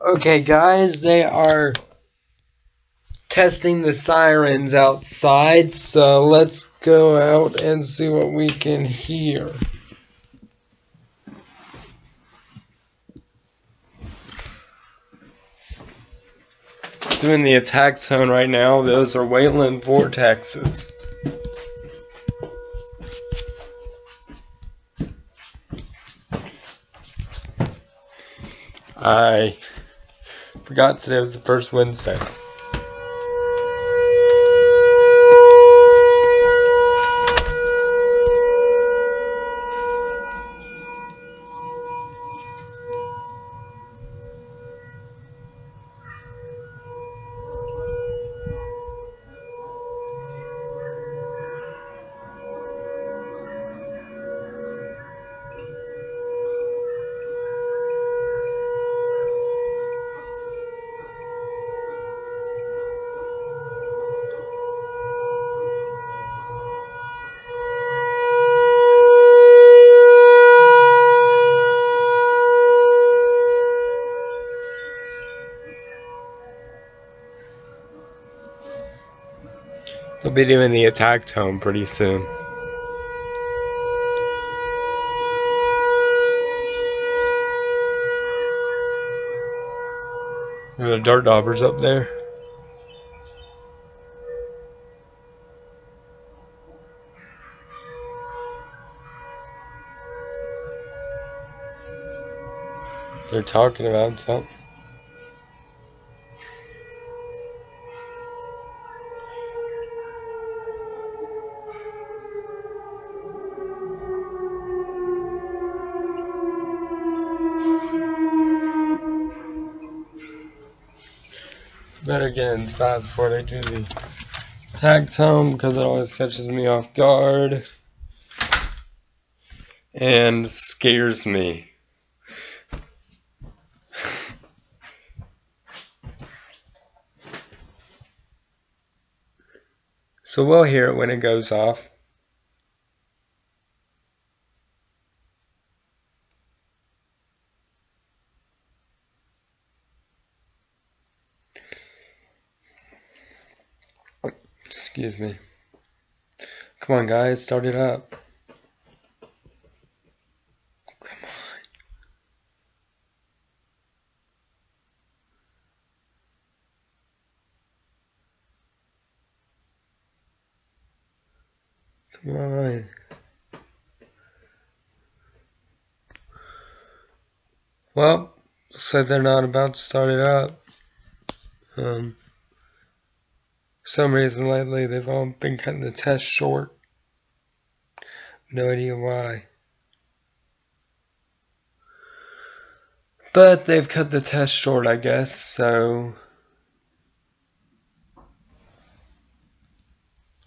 Okay, guys, they are testing the sirens outside, so let's go out and see what we can hear. It's doing the attack tone right now. Those are whelen vortexes. I forgot today was the first Wednesday. They'll be doing the attack tone pretty soon. There are the dart daubers up there. They're talking about something. Better get inside before they do the attack tone because it always catches me off guard and scares me. So we'll hear it when it goes off. Excuse me. Come on, guys, start it up. Come on. Come on. Well, looks like they're not about to start it up. For some reason lately they've all been cutting the test short. No idea why. But they've cut the test short, I guess, so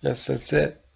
guess that's it.